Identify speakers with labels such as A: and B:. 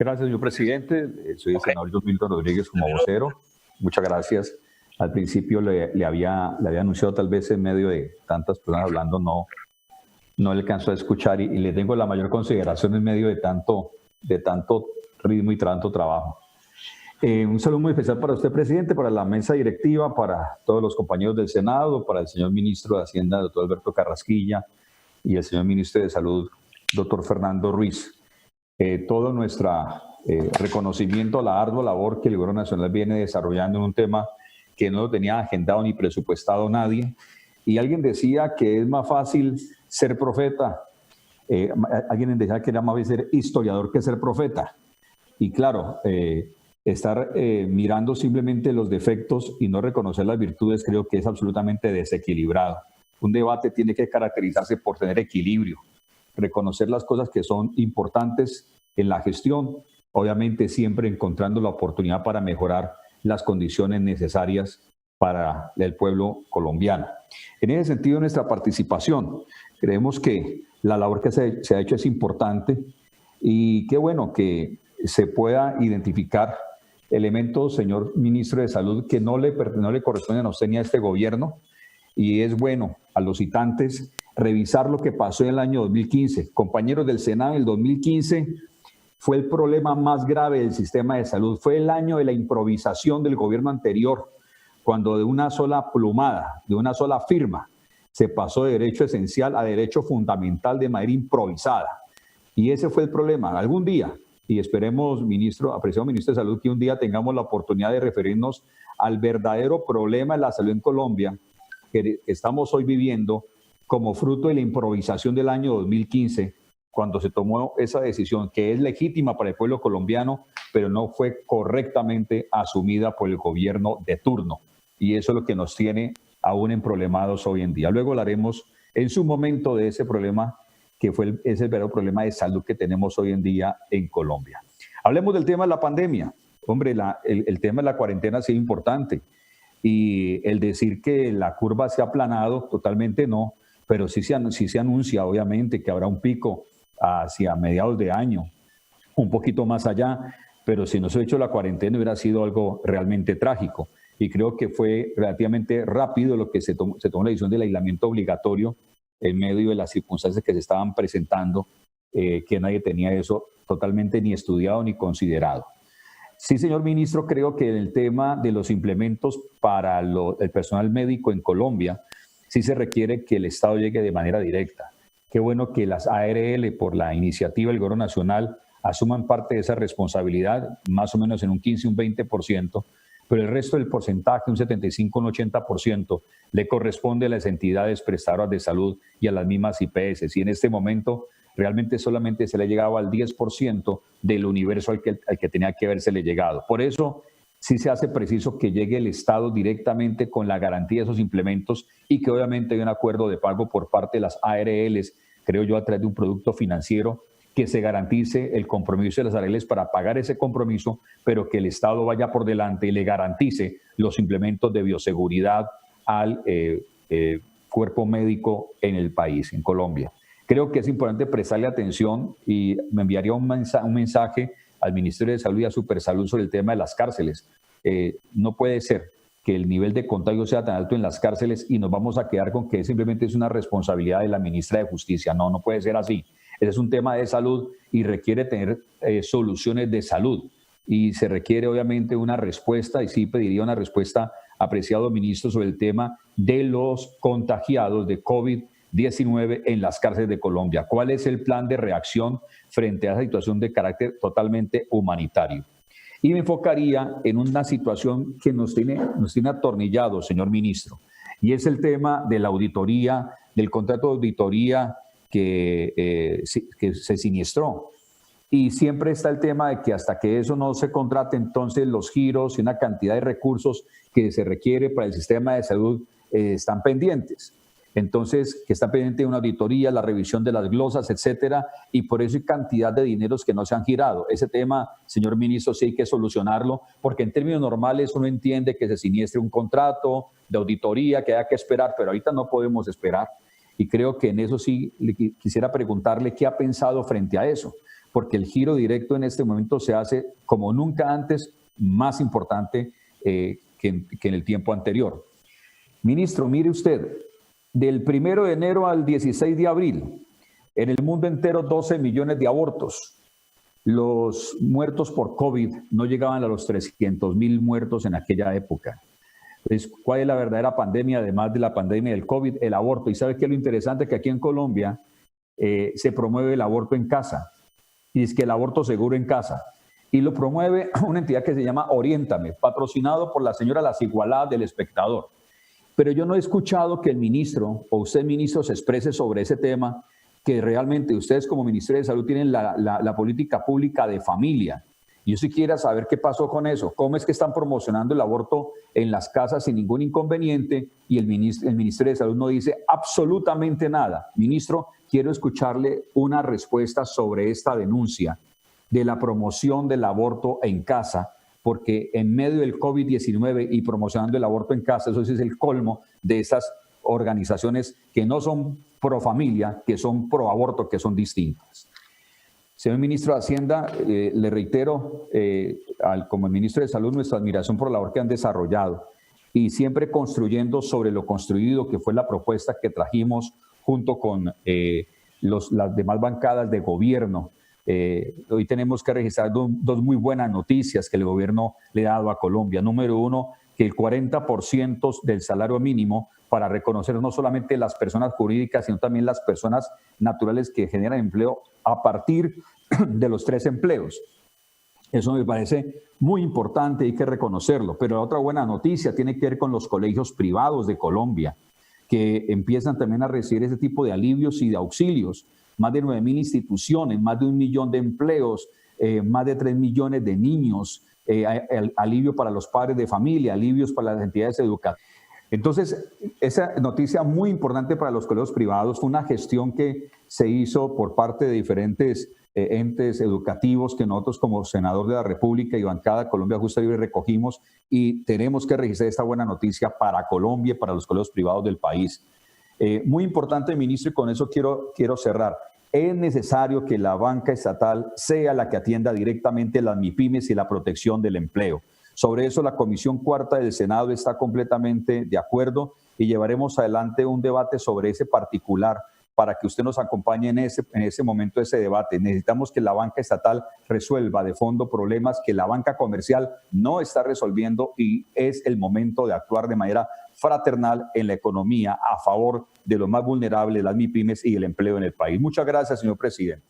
A: Gracias, señor presidente. Soy el senador John Milton Rodríguez como vocero. Muchas gracias. Al principio le había anunciado, tal vez en medio de tantas personas hablando, no le alcanzó a escuchar y le tengo la mayor consideración en medio de tanto ritmo y tanto trabajo. Un saludo muy especial para usted, presidente, para la mesa directiva, para todos los compañeros del Senado, para el señor ministro de Hacienda, doctor Alberto Carrasquilla, y el señor ministro de Salud, doctor Fernando Ruiz. Todo nuestro reconocimiento a la ardua labor que el Gobierno Nacional viene desarrollando en un tema que no lo tenía agendado ni presupuestado nadie. Y alguien decía que es más fácil ser profeta, alguien decía que era más fácil ser historiador que ser profeta. Y claro, estar mirando simplemente los defectos y no reconocer las virtudes creo que es absolutamente desequilibrado. Un debate tiene que caracterizarse por tener equilibrio, reconocer las cosas que son importantes en la gestión, obviamente siempre encontrando la oportunidad para mejorar las condiciones necesarias para el pueblo colombiano. En ese sentido, nuestra participación, creemos que la labor que se ha hecho es importante y qué bueno que se pueda identificar elementos, señor ministro de Salud, que no le corresponden a usted ni a este gobierno, y es bueno a los citantes revisar lo que pasó en el año 2015. Compañeros del Senado, el 2015 fue el problema más grave del sistema de salud. Fue el año de la improvisación del gobierno anterior, cuando de una sola plumada, de una sola firma, se pasó de derecho esencial a derecho fundamental de manera improvisada. Y ese fue el problema. Algún día, y esperemos, apreciado ministro de Salud, que un día tengamos la oportunidad de referirnos al verdadero problema de la salud en Colombia que estamos hoy viviendo como fruto de la improvisación del año 2015, cuando se tomó esa decisión que es legítima para el pueblo colombiano, pero no fue correctamente asumida por el gobierno de turno. Y eso es lo que nos tiene aún emproblemados hoy en día. Luego hablaremos en su momento de ese problema que es el verdadero problema de salud que tenemos hoy en día en Colombia. Hablemos del tema de la pandemia. Hombre, el tema de la cuarentena ha sido importante. Y el decir que la curva se ha aplanado, totalmente no, pero sí se anuncia obviamente que habrá un pico hacia mediados de año, un poquito más allá, pero si no se ha hecho la cuarentena hubiera sido algo realmente trágico. Y creo que fue relativamente rápido lo que se tomó la decisión del aislamiento obligatorio en medio de las circunstancias que se estaban presentando, que nadie tenía eso totalmente ni estudiado ni considerado. Sí, señor ministro, creo que el tema de los implementos para el personal médico en Colombia, sí se requiere que el Estado llegue de manera directa. Qué bueno que las ARL, por la iniciativa del Gobierno Nacional, asuman parte de esa responsabilidad, más o menos en un 15, un 20%, pero el resto del porcentaje, un 75, un 80%, le corresponde a las entidades prestadoras de salud y a las mismas IPS. Y en este momento realmente solamente se le ha llegado al 10% del universo al que tenía que habérsele llegado. Por eso sí se hace preciso que llegue el Estado directamente con la garantía de esos implementos y que obviamente hay un acuerdo de pago por parte de las ARLs, creo yo, a través de un producto financiero que se garantice el compromiso de las ARLs para pagar ese compromiso, pero que el Estado vaya por delante y le garantice los implementos de bioseguridad al cuerpo médico en el país, en Colombia. Creo que es importante prestarle atención y me enviaría un mensaje al Ministerio de Salud y a Supersalud sobre el tema de las cárceles. No puede ser que el nivel de contagio sea tan alto en las cárceles y nos vamos a quedar con que simplemente es una responsabilidad de la ministra de Justicia. No, no puede ser así. Ese es un tema de salud y requiere tener soluciones de salud. Y se requiere obviamente una respuesta, y sí pediría una respuesta, apreciado ministro, sobre el tema de los contagiados de COVID-19 en las cárceles de Colombia. ¿Cuál es el plan de reacción frente a esa situación de carácter totalmente humanitario? Y me enfocaría en una situación que nos tiene atornillados, señor ministro, y es el tema de la auditoría, del contrato de auditoría que se siniestró. Y siempre está el tema de que hasta que eso no se contrate, entonces los giros y una cantidad de recursos que se requiere para el sistema de salud están pendientes. Entonces, que está pendiente de una auditoría, la revisión de las glosas, etcétera, y por eso hay cantidad de dineros que no se han girado. Ese tema, señor ministro, sí hay que solucionarlo, porque en términos normales uno entiende que se siniestre un contrato de auditoría, que haya que esperar, pero ahorita no podemos esperar. Y creo que en eso sí quisiera preguntarle qué ha pensado frente a eso, porque el giro directo en este momento se hace como nunca antes, más importante que en el tiempo anterior. Ministro, mire usted, del 1 de enero al 16 de abril, en el mundo entero 12 millones de abortos. Los muertos por COVID no llegaban a los 300,000 muertos en aquella época. Entonces, ¿cuál es la verdadera pandemia, además de la pandemia del COVID? El aborto. ¿Y sabe qué es lo interesante? Que aquí en Colombia se promueve el aborto en casa. Y es que el aborto seguro en casa. Y lo promueve una entidad que se llama Oriéntame, patrocinado por la señora Las Igualadas del Espectador. Pero yo no he escuchado que el ministro o usted, ministro, se exprese sobre ese tema, que realmente ustedes como Ministerio de Salud tienen la política pública de familia. Yo sí quiero saber qué pasó con eso, cómo es que están promocionando el aborto en las casas sin ningún inconveniente y el Ministerio de Salud no dice absolutamente nada. Ministro, quiero escucharle una respuesta sobre esta denuncia de la promoción del aborto en casa, porque en medio del COVID-19 y promocionando el aborto en casa, eso sí es el colmo de esas organizaciones que no son pro familia, que son pro aborto, que son distintas. Señor ministro de Hacienda, le reitero, como ministro de Salud, nuestra admiración por la labor que han desarrollado y siempre construyendo sobre lo construido, que fue la propuesta que trajimos junto con las demás bancadas de gobierno. Hoy tenemos que registrar dos muy buenas noticias que el gobierno le ha dado a Colombia. Número uno, que el 40% del salario mínimo para reconocer no solamente las personas jurídicas, sino también las personas naturales que generan empleo a partir de los 3 empleos. Eso me parece muy importante, hay que reconocerlo. Pero la otra buena noticia tiene que ver con los colegios privados de Colombia, que empiezan también a recibir ese tipo de alivios y de auxilios. Más de 9.000 instituciones, más de 1 millón de empleos, más de 3 millones de niños, alivio para los padres de familia, alivios para las entidades educativas. Entonces, esa noticia muy importante para los colegios privados fue una gestión que se hizo por parte de diferentes entes educativos que nosotros como senador de la República y bancada Colombia Justa y Libre recogimos, y tenemos que registrar esta buena noticia para Colombia y para los colegios privados del país. Muy importante, ministro, y con eso quiero cerrar. Es necesario que la banca estatal sea la que atienda directamente las MIPYMES y la protección del empleo. Sobre eso la Comisión Cuarta del Senado está completamente de acuerdo y llevaremos adelante un debate sobre ese particular para que usted nos acompañe en ese momento de ese debate. Necesitamos que la banca estatal resuelva de fondo problemas que la banca comercial no está resolviendo y es el momento de actuar de manera fraternal en la economía a favor de los más vulnerables, las MIPYMES y el empleo en el país. Muchas gracias, señor presidente.